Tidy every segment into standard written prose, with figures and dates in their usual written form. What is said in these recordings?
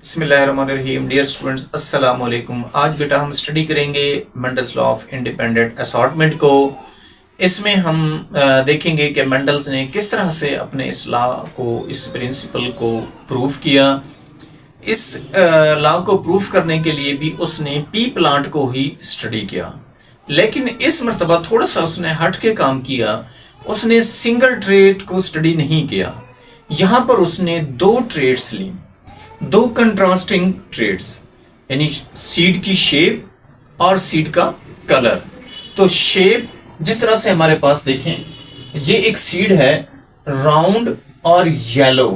बिस्मिल्लाहिर्रहमानिर्रहीम। Dear students, अस्सलाम वालेकुम। आज बेटा हम स्टडी करेंगे Mendel's law of independent assortment को। इसमें हम देखेंगे कि मेंडल्स ने किस तरह से अपने इस लॉ को, इस प्रिंसिपल को प्रूव किया। इस लॉ को प्रूव करने के लिए भी उसने पी प्लांट को ही स्टडी किया, लेकिन इस मर्तबा थोड़ा सा उसने हट के काम किया। उसने सिंगल ट्रेट को स्टडी नहीं किया। यहाँ पर उसने दो ट्रेट्स ली, दो कंट्रास्टिंग ट्रेड्स, यानी सीड की शेप और सीड का कलर। तो शेप जिस तरह से हमारे पास देखें, ये एक सीड है राउंड और येलो।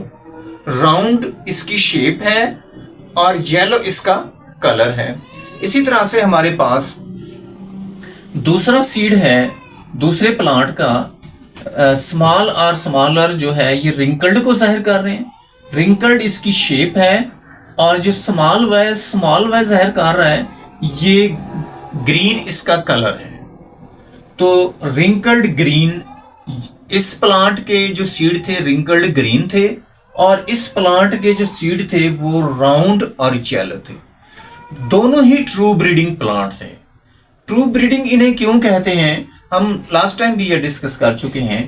राउंड इसकी शेप है और येलो इसका कलर है। इसी तरह से हमारे पास दूसरा सीड है दूसरे प्लांट का, स्मॉल और स्मॉलर जो है ये रिंकल्ड को जाहिर कर रहे हैं। रिंकल्ड इसकी शेप है और जो स्मॉल वाई जाहिर कर रहा है ये ग्रीन इसका कलर है। तो रिंकल्ड ग्रीन, इस प्लांट के जो सीड थे रिंकल्ड ग्रीन थे और इस प्लांट के जो सीड थे वो राउंड और येलो थे। दोनों ही ट्रू ब्रीडिंग प्लांट थे। ट्रू ब्रीडिंग इन्हें क्यों कहते हैं, हम लास्ट टाइम भी ये डिस्कस कर चुके हैं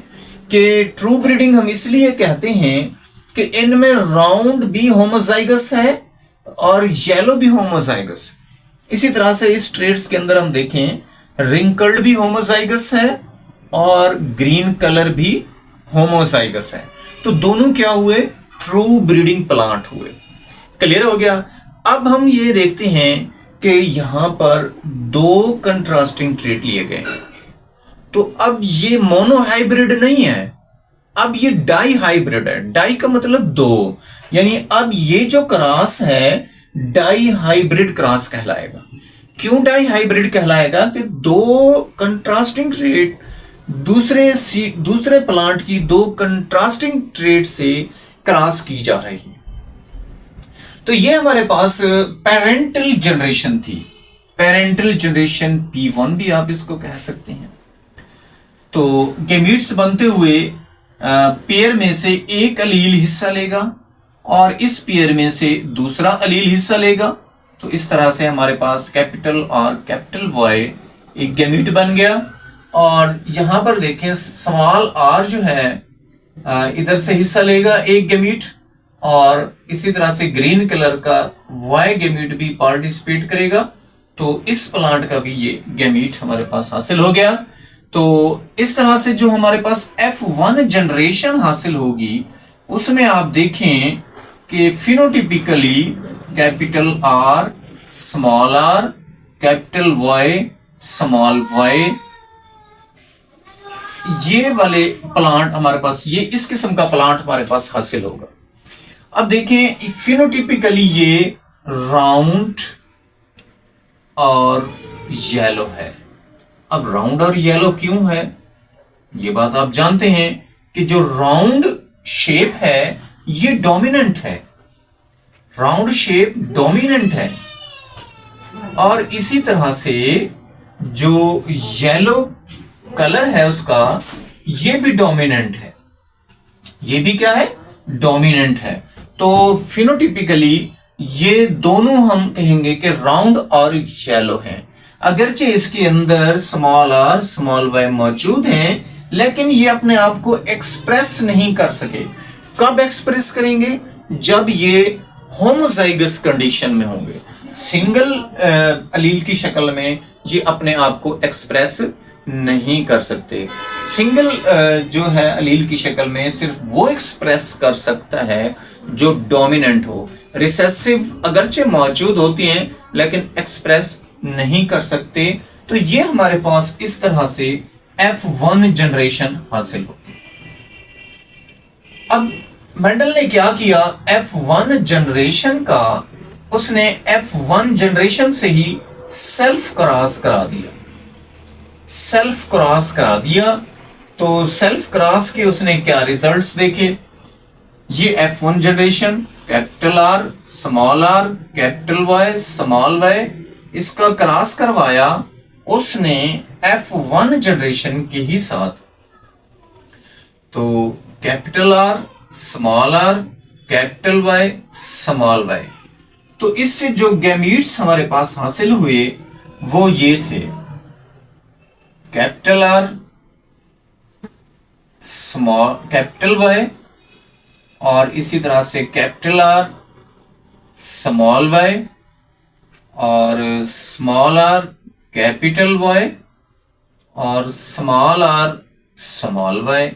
कि ट्रू ब्रीडिंग हम इसलिए कहते हैं कि इनमें राउंड भी होमोजाइगस है और येलो भी होमोजाइगस। इसी तरह से इस ट्रेड्स के अंदर हम देखें, रिंकल्ड भी होमोजाइगस है और ग्रीन कलर भी होमोजाइगस है। तो दोनों क्या हुए, ट्रू ब्रीडिंग प्लांट हुए। क्लियर हो गया। अब हम ये देखते हैं कि यहां पर दो कंट्रास्टिंग ट्रेड लिए गए हैं। तो अब ये मोनोहाइब्रिड नहीं है, अब ये डाई हाइब्रिड है। डाई का मतलब दो, यानी अब ये जो क्रॉस है डाई हाइब्रिड क्रॉस कहलाएगा। क्यों डाई हाइब्रिड कहलाएगा कि दो कंट्रास्टिंग ट्रेट दूसरे प्लांट की दो कंट्रास्टिंग ट्रेट से क्रॉस की जा रही है। तो ये हमारे पास पेरेंटल जनरेशन थी। पेरेंटल जनरेशन P1 भी आप इसको कह सकते हैं। तो गैमीट्स बनते हुए पेयर में से एक अलील हिस्सा लेगा और इस पेयर में से दूसरा अलील हिस्सा लेगा। तो इस तरह से हमारे पास कैपिटल और कैपिटल वाई एक गैमीट बन गया। और यहां पर देखें स्मॉल आर जो है इधर से हिस्सा लेगा एक गैमीट, और इसी तरह से ग्रीन कलर का वाई गैमीट भी पार्टिसिपेट करेगा। तो इस प्लांट का भी ये गैमीट हमारे पास हासिल हो गया। तो इस तरह से जो हमारे पास F1 जनरेशन हासिल होगी उसमें आप देखें कि phenotypically capital R small r capital Y small y, ये वाले प्लांट हमारे पास, ये इस किस्म का प्लांट हमारे पास हासिल होगा। अब देखें फिनोटिपिकली ये राउंड और येलो है। अब राउंड और येलो क्यों है, ये बात आप जानते हैं कि जो राउंड शेप है ये डोमिनेंट है। राउंड शेप डोमिनेंट है और इसी तरह से जो येलो कलर है उसका ये भी डोमिनेंट है। ये भी क्या है, डोमिनेंट है। तो फिनोटिपिकली ये दोनों हम कहेंगे कि राउंड और येलो हैं। अगरचे इसके अंदर स्मॉल आर स्मॉल वाई मौजूद हैं, लेकिन ये अपने आप को एक्सप्रेस नहीं कर सके। कब एक्सप्रेस करेंगे, जब ये होमोजाइगस कंडीशन में होंगे। सिंगल अलील की शक्ल में ये अपने आप को एक्सप्रेस नहीं कर सकते। सिंगल जो है अलील की शक्ल में सिर्फ वो एक्सप्रेस कर सकता है जो डोमिनेंट हो। रिसेसिव अगरचे मौजूद होती हैं लेकिन एक्सप्रेस नहीं कर सकते। तो ये हमारे पास इस तरह से F1 जनरेशन हासिल होगी। अब मेंडल ने क्या किया, F1 जनरेशन का उसने F1 जनरेशन से ही सेल्फ क्रॉस करा दिया। सेल्फ क्रॉस करा दिया। तो सेल्फ क्रॉस के उसने क्या रिजल्ट्स देखे, ये F1 generation capital R small r capital Y small y, इसका क्रॉस करवाया उसने F1 जनरेशन के ही साथ। तो capital R small r capital Y small y, तो इससे जो गैमीट्स हमारे पास हासिल हुए वो ये थे, capital R, small capital Y, और इसी तरह से कैपिटल आर, स्मॉल वाई, और स्मॉल आर, कैपिटल वाई, और small R, small Y,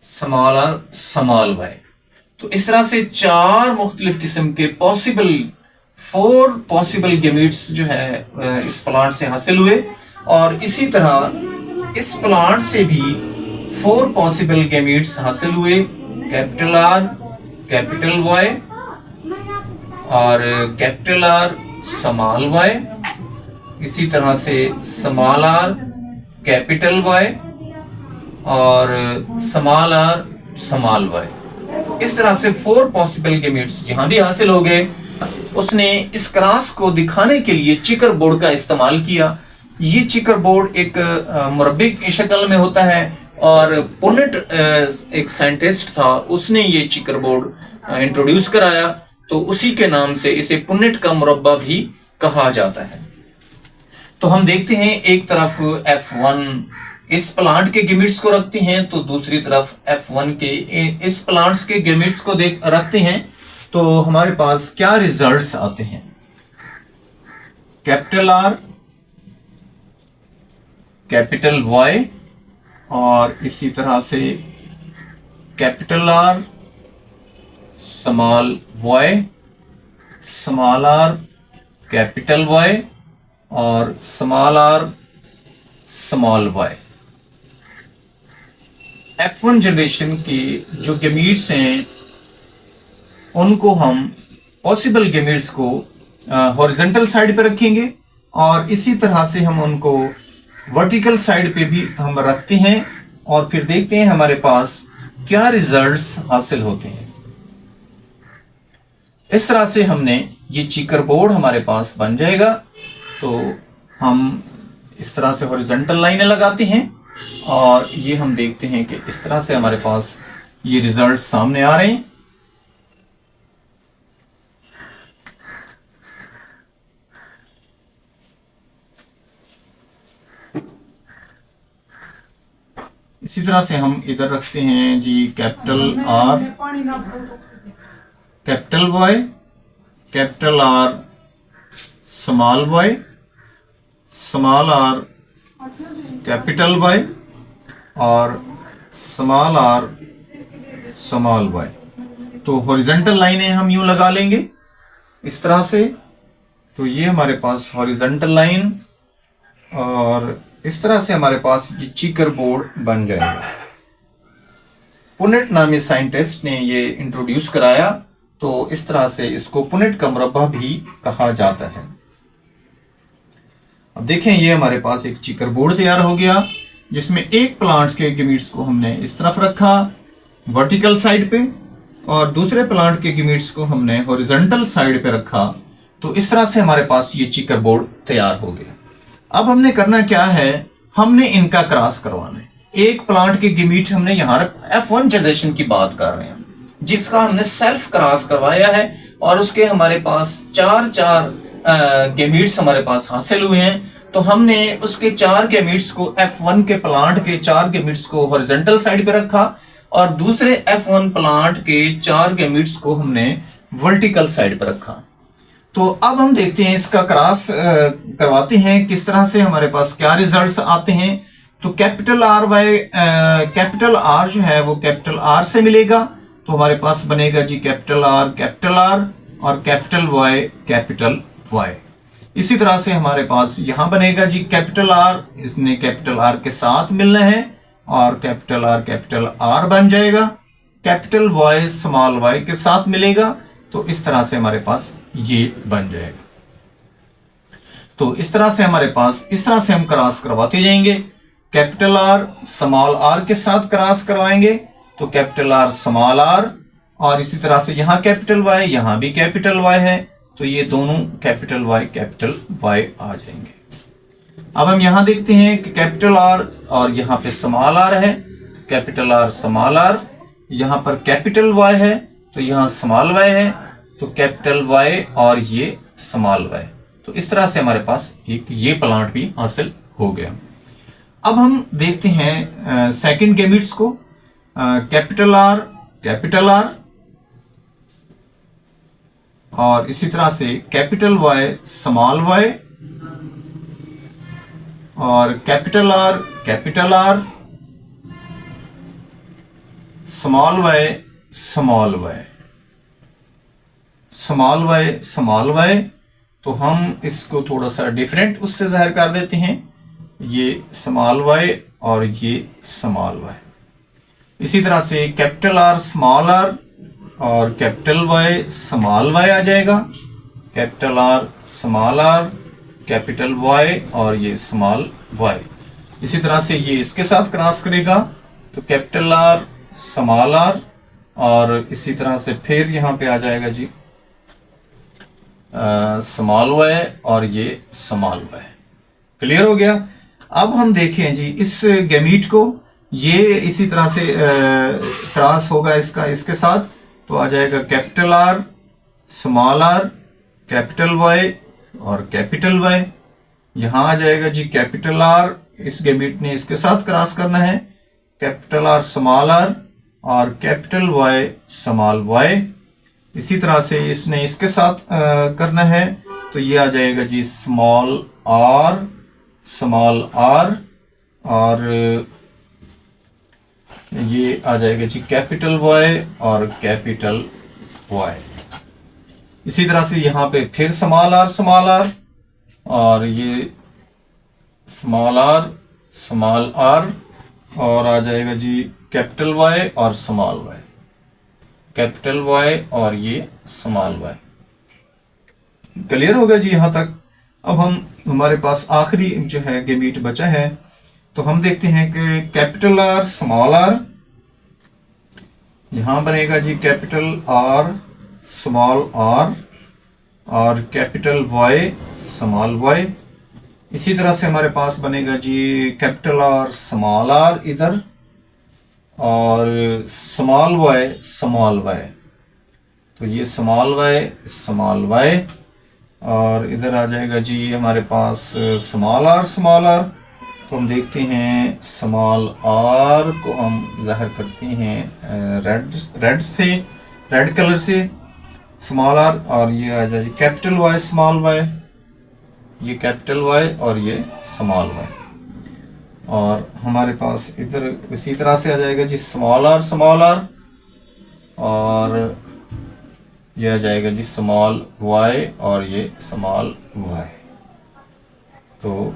small R, small Y. तो इस तरह से 4 मुख्तलिफ किस्म के पॉसिबल 4 पॉसिबल गैमीट्स जो है इस प्लांट से हासिल हुए, और इसी तरह इस प्लांट से भी 4 पॉसिबल गैमीट्स हासिल हुए, कैपिटल आर, कैपिटल वाई, और कैपिटल आर, स्मॉल वाई, इसी तरह से स्मॉल आर, कैपिटल वाई, और स्मॉल आर, स्मॉल वाई। इस तरह से 4 पॉसिबल गैमीट्स जहां भी हासिल हो गए, उसने इस क्रॉस को दिखाने के लिए चिकर बोर्ड का इस्तेमाल किया। ये चिकर बोर्ड एक मुरब्बे की शक्ल में होता है, और पुनेट एक साइंटिस्ट था, उसने ये चिकर बोर्ड इंट्रोड्यूस कराया, तो उसी के नाम से इसे पुनेट का मुरब्बा भी कहा जाता है। तो हम देखते हैं एक तरफ F1 इस प्लांट के गैमीट्स को रखते हैं, तो दूसरी तरफ F1 के इस प्लांट्स के गैमीट्स को रखते हैं, तो हमारे पास क्या रिजल्ट्स आते हैं। कैपिटल आर, कैपिटल वाई, और इसी तरह से capital R, small Y, small R, capital Y, और small R, small Y. F1 generation की जो गैमीट्स हैं उनको हम पॉसिबल गैमीट्स को हॉरिजॉन्टल साइड पे रखेंगे, और इसी तरह से हम उनको वर्टिकल साइड पे भी हम रखते हैं, और फिर देखते हैं हमारे पास क्या रिजल्ट्स हासिल होते हैं। इस तरह से हमने ये चिकर बोर्ड हमारे पास बन जाएगा। तो हम इस तरह से हॉरिजॉन्टल लाइनें लगाते हैं, और ये हम देखते हैं कि इस तरह से हमारे पास ये रिजल्ट सामने आ रहे हैं। इसी तरह से हम इधर रखते हैं जी capital R, capital Y, capital R, small Y, small R, capital Y, और स्मॉल आर, स्मॉल वाई। तो हॉरिजॉन्टल लाइनें हम यूं लगा लेंगे इस तरह से। तो ये हमारे पास हॉरिजॉन्टल लाइन, और इस तरह से हमारे पास ये चिकर बोर्ड बन जाएगा। पुनेट नामी साइंटिस्ट ने ये इंट्रोड्यूस कराया, तो इस तरह से इसको पुनेट का मुरब्बा भी कहा जाता है। अब देखें, ये हमारे पास एक चिकर बोर्ड तैयार हो गया, जिसमें एक प्लांट्स के गैमीट्स को हमने इस तरफ रखा वर्टिकल साइड पे, और दूसरे प्लांट के गैमीट्स को हमने हॉरिजॉन्टल साइड पे रखा। तो इस तरह से हमारे पास ये चिकर बोर्ड तैयार हो गया। अब हमने करना क्या है, हमने इनका क्रॉस करवाना है। एक प्लांट के गैमीट हमने यहाँ F1 जनरेशन की बात कर रहे हैं, जिसका हमने सेल्फ क्रॉस करवाया है, और उसके हमारे पास 4 गैमीट्स हमारे पास हासिल हुए हैं। तो हमने उसके 4 गैमीट्स को F1 के प्लांट के 4 गैमीट्स को हॉरिजॉन्टल साइड पे रखा, और दूसरे F1 प्लांट के 4 गैमीट्स को हमने वर्टिकल साइड पे रखा। तो अब हम देखते हैं, इसका क्रॉस करवाते हैं किस तरह से, हमारे पास क्या रिजल्ट्स आते हैं। तो capital R Y, capital R जो है वो कैपिटल आर से मिलेगा, तो हमारे पास बनेगा जी कैपिटल आर, और कैपिटल वाई, कैपिटल वाई। इसी तरह से हमारे पास यहां बनेगा जी कैपिटल आर, इसने कैपिटल आर के साथ मिलना है, और कैपिटल आर बन जाएगा। कैपिटल वाई स्मॉल वाई के साथ मिलेगा, तो इस तरह से हमारे पास ये बन जाएगा। तो इस तरह से हमारे पास, इस तरह से हम क्रॉस करवाते जाएंगे। कैपिटल आर स्मॉल आर के साथ क्रॉस करवाएंगे, तो कैपिटल आर स्मॉल आर, और इसी तरह से यहाँ कैपिटल वाई, यहाँ भी कैपिटल वाई है, तो ये दोनों कैपिटल वाई आ जाएंगे। अब हम यहाँ देखते हैं कि कैपिटल आर और यहाँ पे स्मॉल आर है, कैपिटल आर स्मॉल आर, यहाँ पर कैपिटल वाई है, तो यहाँ स्मॉल वाई है, तो कैपिटल वाई और ये स्मॉल वाई। तो इस तरह से हमारे पास एक ये प्लांट भी हासिल हो गया। अब हम देखते हैं सेकंड गैमीट्स को, कैपिटल आर और इसी तरह से कैपिटल वाई स्मॉल वाई और capital R small Y small Y small Y small Y. तो हम इसको थोड़ा सा डिफरेंट उससे जाहिर कर देते हैं, ये स्मॉल वाई और ये स्मॉल वाई। इसी तरह से कैपिटल आर स्मॉल आर और कैपिटल वाई स्मॉल वाई आ जाएगा, capital R small R capital Y और ये स्मॉल वाई। इसी तरह से ये इसके साथ क्रॉस करेगा तो कैपिटल आर स्मॉल आर और इसी तरह से फिर यहाँ पे आ जाएगा जी स्मॉल वाई और ये स्मॉल वाई। क्लियर हो गया। अब हम देखें जी इस गैमीट को, ये इसी तरह से क्रॉस होगा इसका इसके साथ, तो आ जाएगा capital R small R capital Y और कैपिटल वाई। यहां आ जाएगा जी कैपिटल आर, इस गैमीट ने इसके साथ क्रॉस करना है, कैपिटल आर स्मॉल आर और कैपिटल वाई स्मॉल वाई। इसी तरह से इसने इसके साथ करना है, तो ये आ जाएगा जी स्मॉल आर और ये आ जाएगा जी कैपिटल वाई और कैपिटल वाई। इसी तरह से यहाँ पे फिर स्मॉल आर और ये स्मॉल आर और आ जाएगा जी कैपिटल वाई और स्मॉल वाई, कैपिटल वाई और ये स्मॉल वाई। क्लियर होगा जी यहाँ तक। अब हमारे पास आखिरी जो है गैमीट बचा है, तो हम देखते हैं कि कैपिटल आर स्मॉल आर, यहां बनेगा जी कैपिटल आर स्मॉल आर और कैपिटल वाई स्मॉल वाई। इसी तरह से हमारे पास बनेगा जी कैपिटल आर स्मॉल आर इधर और स्मॉल वाई, तो ये स्मॉल वाई और इधर आ जाएगा जी हमारे पास स्मॉल आर। तो हम देखते हैं स्मॉल आर को हम जाहिर करते हैं रेड कलर से स्मॉल आर और ये आ जाएगी कैपिटल वाई स्मॉल वाई, ये कैपिटल वाई और ये स्मॉल वाई। और हमारे पास इधर इसी तरह से आ जाएगा जी स्मॉल आर और ये आ जाएगा जी स्मॉल वाई और ये स्मॉल वाई। तो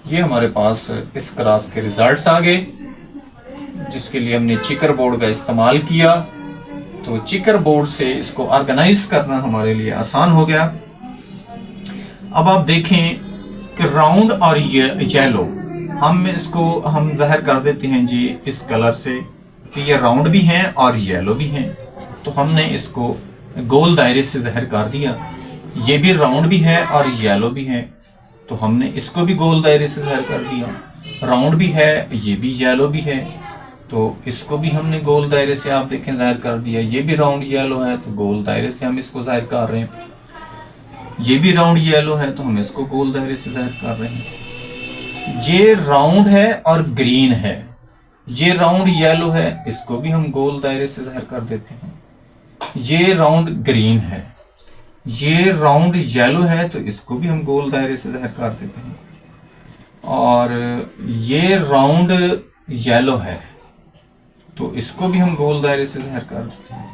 ये हमारे पास इस क्लास के रिजल्ट्स आ गए, जिसके लिए हमने चिकर बोर्ड का इस्तेमाल किया। तो चिकर बोर्ड से इसको ऑर्गेनाइज करना हमारे लिए आसान हो गया। अब आप देखें कि राउंड और येलो, हम जाहिर कर देते हैं जी इस कलर से कि ये राउंड भी हैं और येलो भी हैं। तो हमने इसको गोल दायरे से जाहिर कर दिया, ये भी राउंड भी है और येलो भी है, तो हमने इसको भी गोल दायरे से जाहिर कर दिया। राउंड भी है, ये भी येलो भी है, तो इसको भी हमने गोल दायरे से आप देखें जाहिर कर दिया। ये भी राउंड येलो है, तो गोल दायरे से हम इसको जाहिर कर रहे हैं। ये भी राउंड येलो है, तो हम इसको गोल दायरे से जाहिर कर रहे हैं। ये राउंड है और ग्रीन है, ये राउंड येलो है, इसको भी हम गोल दायरे से जाहिर कर देते हैं। ये राउंड ग्रीन है, ये राउंड येलो है, तो इसको भी हम गोल दायरे से जाहिर कर देते हैं। और ये राउंड येलो है, तो इसको भी हम गोल दायरे से जाहिर कर देते हैं।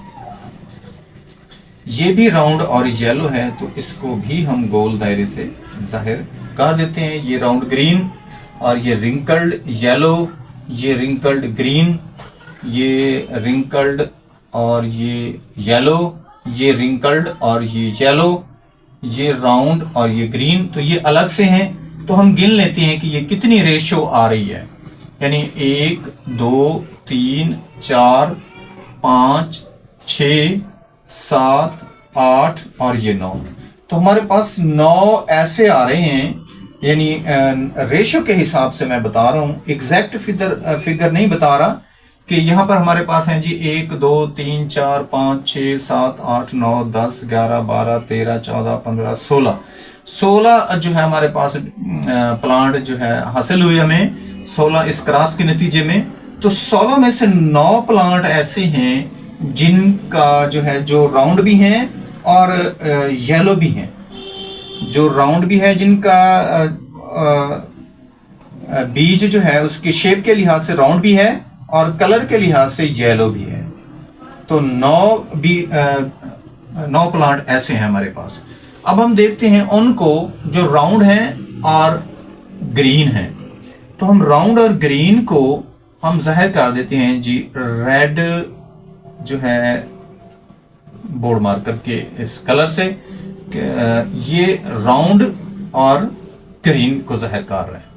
ये भी राउंड और येलो है, तो इसको भी हम गोल दायरे से जाहिर कर देते हैं। ये राउंड ग्रीन और ये रिंकल्ड येलो, ये रिंकल्ड ग्रीन, ये रिंकल्ड और ये येलो, ये रिंकल्ड और ये येलो, ये राउंड और ये ग्रीन, तो ये अलग से हैं। तो हम गिन लेते हैं कि ये कितनी रेशो आ रही है, यानी 1 2 3 4 5 6 7 8 और ये 9। तो हमारे पास 9 ऐसे आ रहे हैं, यानी रेशो के हिसाब से मैं बता रहा हूँ, एग्जैक्ट फिगर नहीं बता रहा कि यहाँ पर हमारे पास हैं जी 1 2 3 4 5 6 7 8 9 10 11 12 13 14 15 16 जो है हमारे पास प्लांट जो है हासिल हुए हमें 16 इस क्रॉस के नतीजे में। तो 16 में से 9 प्लांट ऐसे हैं जिनका जो है जो राउंड भी हैं और येलो भी हैं, जो राउंड भी है जिनका बीज जो है उसकी शेप के लिहाज से राउंड भी है और कलर के लिहाज से येलो भी है। तो 9 प्लांट ऐसे हैं हमारे पास। अब हम देखते हैं उनको जो राउंड हैं और ग्रीन हैं। तो हम राउंड और ग्रीन को हम जाहिर कर देते हैं जी रेड जो है बोर्ड मार्कर के इस कलर से, ये राउंड और ग्रीन को जाहिर कर रहे हैं।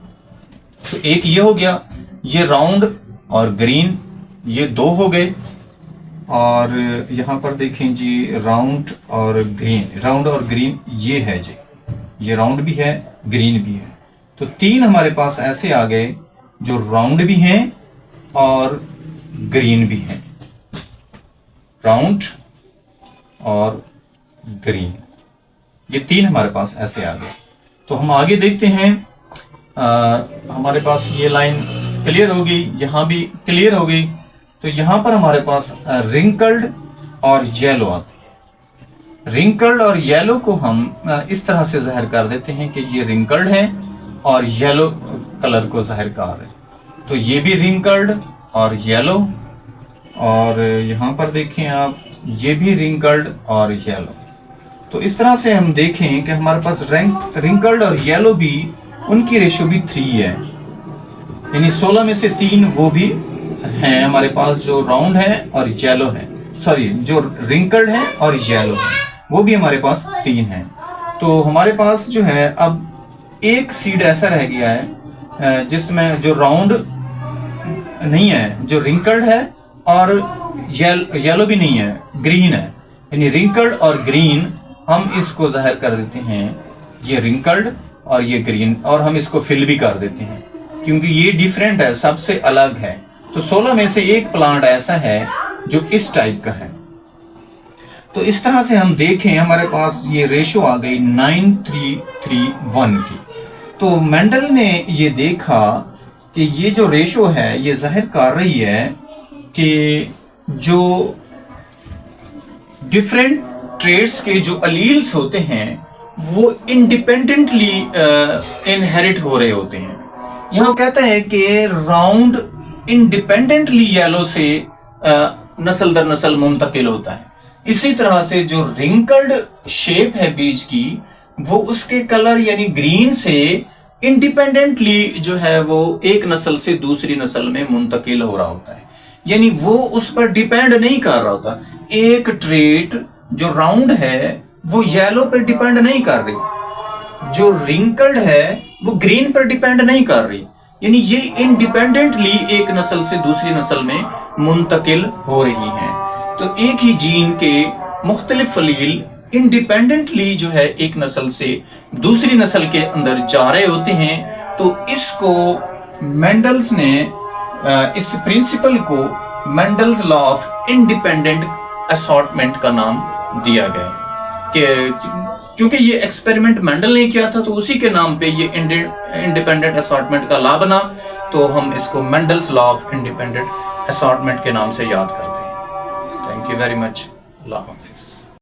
तो एक ये हो गया, ये राउंड और ग्रीन, ये 2 हो गए। और यहाँ पर देखें जी राउंड और ग्रीन ये है जी, ये राउंड भी है ग्रीन भी है। तो 3 हमारे पास ऐसे आ गए जो राउंड भी हैं और ग्रीन भी हैं, राउंड और ग्रीन, ये 3 हमारे पास ऐसे आ गए। तो हम आगे देखते हैं, हमारे पास ये लाइन क्लियर हो गई, यहाँ भी क्लियर हो गई। तो यहाँ पर हमारे पास रिंकल्ड और येलो आती है। रिंकल्ड और येलो को हम इस तरह से जाहिर कर देते हैं कि ये रिंकल्ड है और येलो कलर को जाहिर कर रहे हैं। तो ये भी रिंकल्ड और येलो, और यहाँ पर देखें आप, ये भी रिंकल्ड और येलो। तो इस तरह से हम देखें कि हमारे पास रिंकल्ड और येलो भी, उनकी रेशो भी 3 है, यानी 16 में से 3 वो भी हैं हमारे पास जो राउंड है और येलो है, सॉरी जो रिंकल्ड है और येलो है, वो भी हमारे पास 3 हैं। तो हमारे पास जो है अब एक सीड ऐसा रह गया है जिसमें जो राउंड नहीं है, जो रिंकल्ड है और येलो भी नहीं है, ग्रीन है, यानी रिंकल्ड और ग्रीन हम इसको जाहिर कर देते हैं, ये रिंकल्ड और ये ग्रीन, और हम इसको फिल भी कर देते हैं क्योंकि ये डिफरेंट है, सबसे अलग है। तो 16 में से एक प्लांट ऐसा है जो इस टाइप का है। तो इस तरह से हम देखें हमारे पास ये रेशो आ गई 9331 की। तो मेंडल ने ये देखा कि ये जो रेशो है ये जाहिर कर रही है कि जो डिफरेंट ट्रेड्स के जो अलील्स होते हैं वो इंडिपेंडेंटली इनहेरिट हो रहे होते हैं। यहाँ कहता है कि राउंड इंडिपेंडेंटली येलो से नस्ल दर नस्ल मुंतकिल होता है। इसी तरह से जो रिंकल्ड शेप है बीज की, वो उसके कलर यानी ग्रीन से इंडिपेंडेंटली जो है वो एक नस्ल से दूसरी नस्ल में मुंतकिल हो रहा होता है, यानी वो उस पर डिपेंड नहीं कर रहा होता। एक ट्रेट जो राउंड है वो येलो पर डिपेंड नहीं कर रही, जो रिंकल्ड है वो ग्रीन पर डिपेंड नहीं कर रही, यानी ये इंडिपेंडेंटली एक नस्ल से दूसरी नस्ल में मुंतकिल हो रही हैं। तो एक ही जीन के मुख्तलिफ फलील इंडिपेंडेंटली जो है एक नस्ल से दूसरी नस्ल के अंदर जा रहे होते हैं। तो इसको मेंडल्स ने, इस प्रिंसिपल को Mendel's law of independent assortment का नाम दिया गया कि क्योंकि ये एक्सपेरिमेंट मेंडल ने किया था तो उसी के नाम पे ये इंडिपेंडेंट असॉर्टमेंट का लॉ बना। तो हम इसको Mendel's law of independent assortment के नाम से याद करते हैं। Thank you very much. Allah Hafiz.